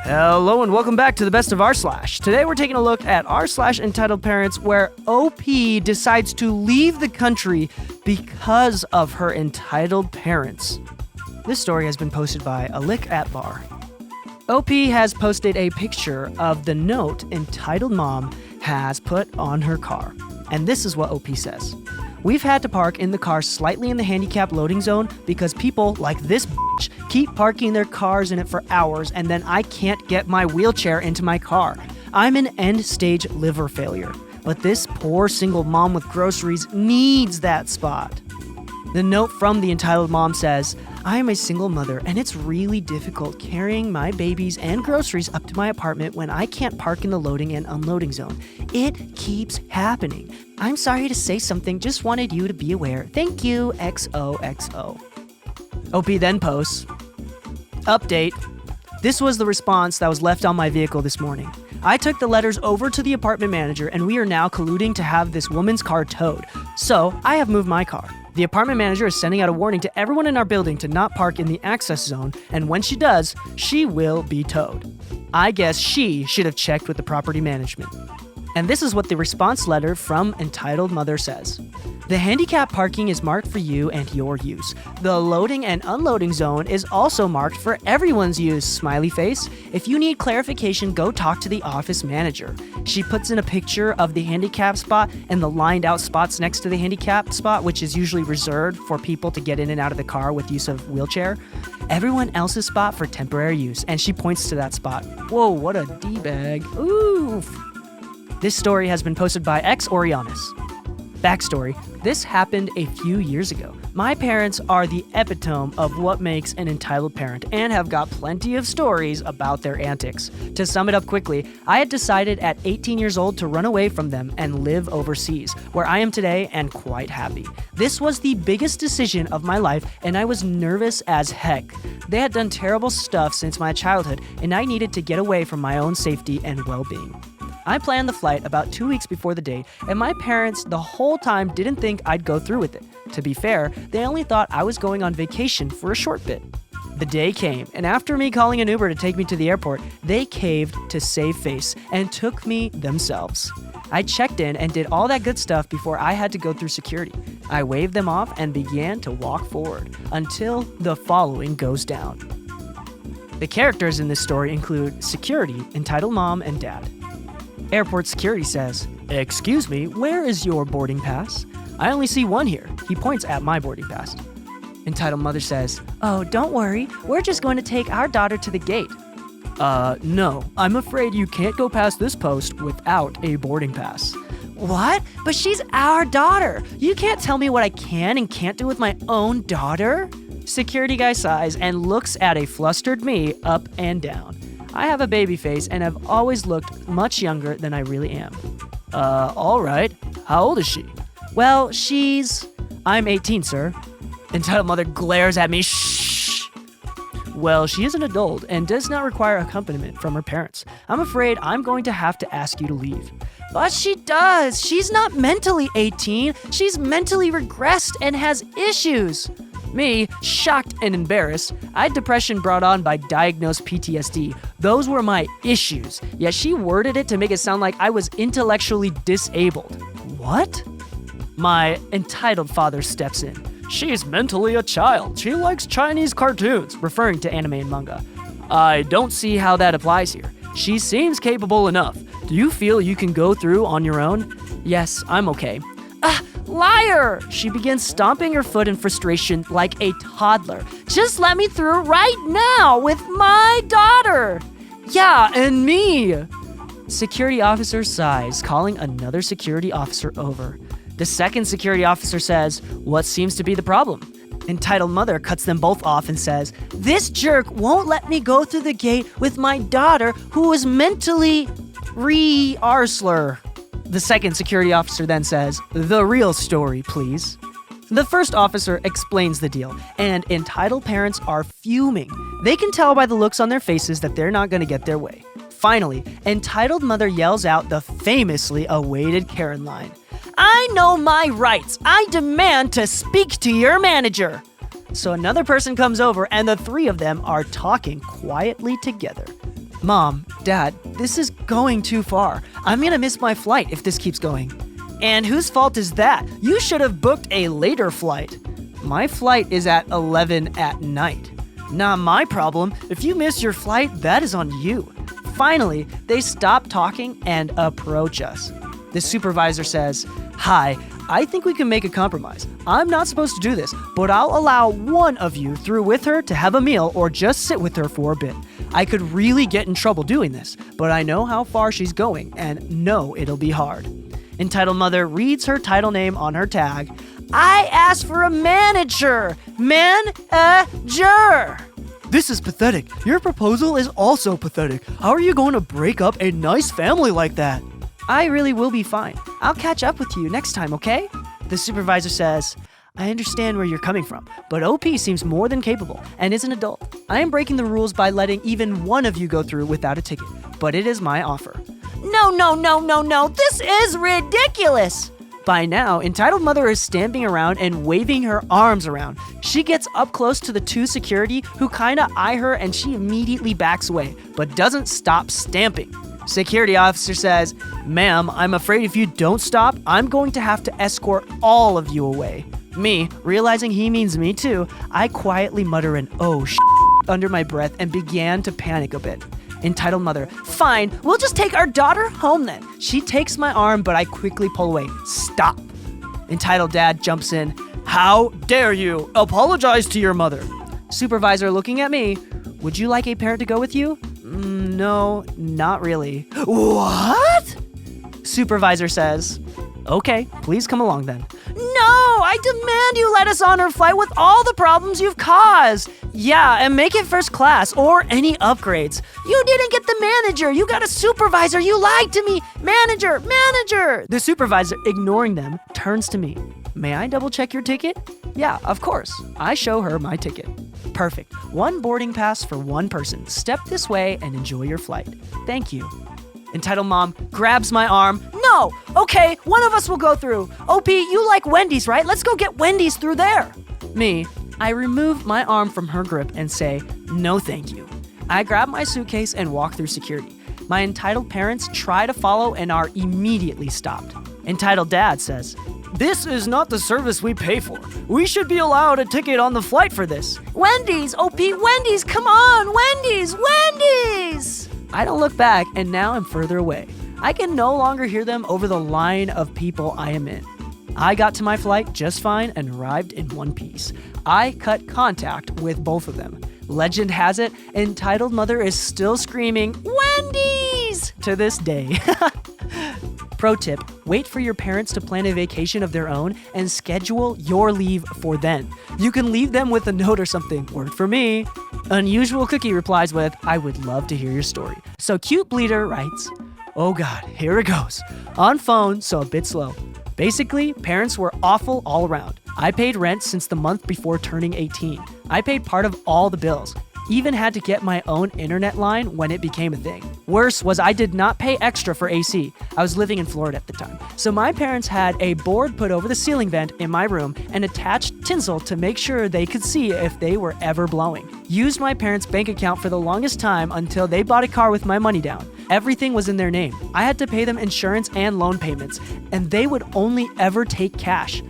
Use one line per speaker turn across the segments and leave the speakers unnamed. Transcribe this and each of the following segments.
Hello and welcome back to the best of Rslash. Today we're taking a look at Rslash entitled parents where OP decides to leave the country because of her entitled parents. This story has been posted by A Lick at Bar. OP has posted a picture of the note entitled Mom has put on her car. And this is what OP says. We've had to park in the car slightly in the handicap loading zone because people like this bitch keep parking their cars in it for hours and then I can't get my wheelchair into my car. I'm an end-stage liver failure, but this poor single mom with groceries needs that spot. The note from the entitled mom says, I am a single mother and it's really difficult carrying my babies and groceries up to my apartment when I can't park in the loading and unloading zone. It keeps happening. I'm sorry to say something, just wanted you to be aware. Thank you, XOXO. OP then posts, update. This was the response that was left on my vehicle this morning. I took the letters over to the apartment manager and we are now colluding to have this woman's car towed. So I have moved my car. The apartment manager is sending out a warning to everyone in our building to not park in the access zone, and when she does, she will be towed. I guess she should have checked with the property management. And this is what the response letter from entitled mother says. The handicap parking is marked for you and your use. The loading and unloading zone is also marked for everyone's use, smiley face. If you need clarification, go talk to the office manager. She puts in a picture of the handicap spot and the lined out spots next to the handicap spot, which is usually reserved for people to get in and out of the car with use of wheelchair. Everyone else's spot for temporary use, and she points to that spot. Whoa, what a D-bag. Oof. This story has been posted by X Orianis. Backstory, this happened a few years ago. My parents are the epitome of what makes an entitled parent and have got plenty of stories about their antics. To sum it up quickly, I had decided at 18 years old to run away from them and live overseas, where I am today and quite happy. This was the biggest decision of my life and I was nervous as heck. They had done terrible stuff since my childhood and I needed to get away from my own safety and well-being. I planned the flight about 2 weeks before the date, and my parents the whole time didn't think I'd go through with it. To be fair, they only thought I was going on vacation for a short bit. The day came, and after me calling an Uber to take me to the airport, they caved to save face and took me themselves. I checked in and did all that good stuff before I had to go through security. I waved them off and began to walk forward until the following goes down. The characters in this story include security, entitled mom, and dad. Airport security says, "Excuse me, where is your boarding pass? I only see one here." He points at my boarding pass. Entitled mother says, "Oh, don't worry. We're just going to take our daughter to the gate." No. I'm afraid you can't go past this post without a boarding pass." "What? But she's our daughter. You can't tell me what I can and can't do with my own daughter?" Security guy sighs and looks at a flustered me up and down. I have a baby face and have always looked much younger than I really am. All right. How old is she?" "Well, I'm 18, sir." Entitled mother glares at me. "Shh." "Well, she is an adult and does not require accompaniment from her parents. I'm afraid I'm going to have to ask you to leave." "But she does. She's not mentally 18. She's mentally regressed and has issues." Me, shocked and embarrassed. I had depression brought on by diagnosed PTSD. Those were my issues. Yet she worded it to make it sound like I was intellectually disabled. What? My entitled father steps in. "She's mentally a child. She likes Chinese cartoons," referring to anime and manga. "I don't see how that applies here. She seems capable enough. Do you feel you can go through on your own?" "Yes, I'm okay." "Liar!" She begins stomping her foot in frustration like a toddler. "Just let me through right now with my daughter." "Yeah, and me." Security officer sighs, calling another security officer over. The second security officer says, "What seems to be the problem?" Entitled mother cuts them both off and says, "This jerk won't let me go through the gate with my daughter who is mentally re-arsler." The second security officer then says, "The real story, please." The first officer explains the deal, and entitled parents are fuming. They can tell by the looks on their faces that they're not going to get their way. Finally, entitled mother yells out the famously awaited Karen line. "I know my rights. I demand to speak to your manager." So another person comes over and the three of them are talking quietly together. Mom, Dad, this is going too far. I'm gonna miss my flight if this keeps going. And whose fault is that? You should have booked a later flight. My flight is at 11 at night. Not my problem. If you miss your flight, that is on you. Finally, they stop talking and approach us. The supervisor says, "Hi, I think we can make a compromise. I'm not supposed to do this, but I'll allow one of you through with her to have a meal or just sit with her for a bit. I could really get in trouble doing this, but I know how far she's going and know it'll be hard." Entitled mother reads her title name on her tag. "I asked for a manager. Manager." "This is pathetic. Your proposal is also pathetic. How are you going to break up a nice family like that?" "I really will be fine. I'll catch up with you next time, okay?" The supervisor says, "I understand where you're coming from, but OP seems more than capable and is an adult. I am breaking the rules by letting even one of you go through without a ticket, but it is my offer." No, this is ridiculous. By now, Entitled Mother is stamping around and waving her arms around. She gets up close to the two security who kinda eye her and she immediately backs away, but doesn't stop stamping. Security officer says, "Ma'am, I'm afraid if you don't stop, I'm going to have to escort all of you away." Me, realizing he means me too, I quietly mutter an "oh sh" under my breath and began to panic a bit. Entitled Mother, "Fine, we'll just take our daughter home then." She takes my arm, but I quickly pull away. "Stop." Entitled Dad jumps in. "How dare you? Apologize to your mother." Supervisor looking at me. "Would you like a parent to go with you?" No, not really." "What?" Supervisor says, "Okay, please come along then." "No, I demand you let us on our flight with all the problems you've caused." "Yeah, and make it first class or any upgrades." "You didn't get the manager. You got a supervisor. You lied to me. Manager. The supervisor, ignoring them, turns to me. "May I double check your ticket?" "Yeah, of course." I show her my ticket. "Perfect. One boarding pass for one person. Step this way and enjoy your flight." "Thank you." Entitled Mom grabs my arm. "No! Okay, one of us will go through. OP, you like Wendy's, right? Let's go get Wendy's through there." Me, I remove my arm from her grip and say, "No thank you." I grab my suitcase and walk through security. My entitled parents try to follow and are immediately stopped. Entitled Dad says, "This is not the service we pay for. We should be allowed a ticket on the flight for this." "Wendy's, OP, Wendy's, come on, Wendy's! I don't look back, and now I'm further away. I can no longer hear them over the line of people I am in. I got to my flight just fine and arrived in one piece. I cut contact with both of them. Legend has it, Entitled Mother is still screaming, "Wendy's!" to this day. Pro tip, wait for your parents to plan a vacation of their own and schedule your leave for then. You can leave them with a note or something. Worked for me. Unusual Cookie replies with, "I would love to hear your story." So Cute Bleeder writes, "Oh God, here it goes. On phone, so a bit slow. Basically, parents were awful all around. I paid rent since the month before turning 18. I paid part of all the bills. Even had to get my own internet line when it became a thing. Worse was I did not pay extra for AC. I was living in Florida at the time. So my parents had a board put over the ceiling vent in my room and attached tinsel to make sure they could see if they were ever blowing. Used my parents' bank account for the longest time until they bought a car with my money down. Everything was in their name. I had to pay them insurance and loan payments, and they would only ever take cash.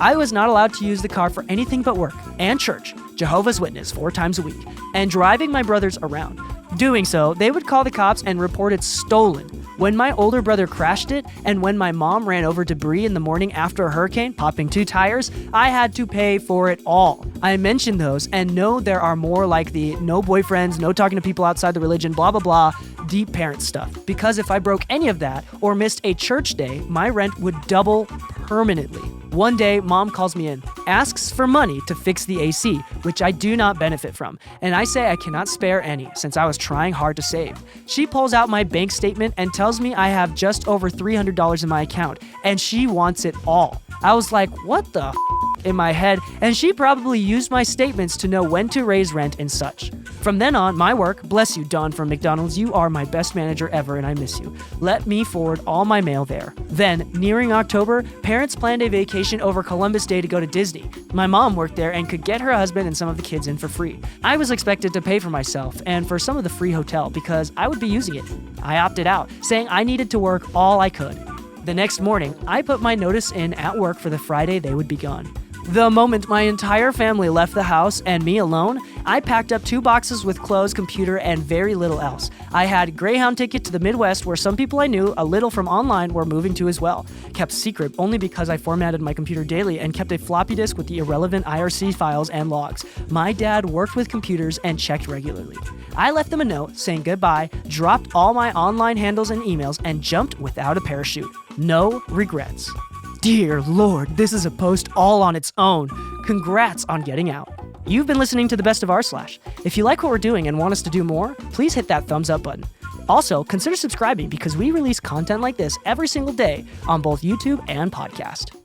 I was not allowed to use the car for anything but work and church, Jehovah's Witness 4 times a week, and driving my brothers around. Doing so, they would call the cops and report it stolen. When my older brother crashed it, and when my mom ran over debris in the morning after a hurricane, popping 2 tires, I had to pay for it all. I mentioned those and know there are more like the no boyfriends, no talking to people outside the religion, blah blah blah, deep parent stuff. Because if I broke any of that or missed a church day, my rent would double permanently. One day, mom calls me in, asks for money to fix the AC, which I do not benefit from, and I say I cannot spare any since I was trying hard to save. She pulls out my bank statement and tells me I have just over $300 in my account, and she wants it all. I was like, what the in my head, and she probably used my statements to know when to raise rent and such. From then on, my work, bless you, Don from McDonald's, you are my best manager ever and I miss you. Let me forward all my mail there. Then, nearing October, parents planned a vacation over Columbus Day to go to Disney. Disney. My mom worked there and could get her husband and some of the kids in for free. I was expected to pay for myself and for some of the free hotel because I would be using it. I opted out, saying I needed to work all I could. The next morning, I put my notice in at work for the Friday they would be gone. The moment my entire family left the house and me alone, I packed up 2 boxes with clothes, computer, and very little else. I had Greyhound ticket to the Midwest where some people I knew a little from online were moving to as well. Kept secret only because I formatted my computer daily and kept a floppy disk with the irrelevant IRC files and logs. My dad worked with computers and checked regularly. I left them a note saying goodbye, dropped all my online handles and emails, and jumped without a parachute. No regrets. Dear Lord, this is a post all on its own. Congrats on getting out. You've been listening to the best of Rslash. If you like what we're doing and want us to do more, please hit that thumbs up button. Also, consider subscribing because we release content like this every single day on both YouTube and podcast.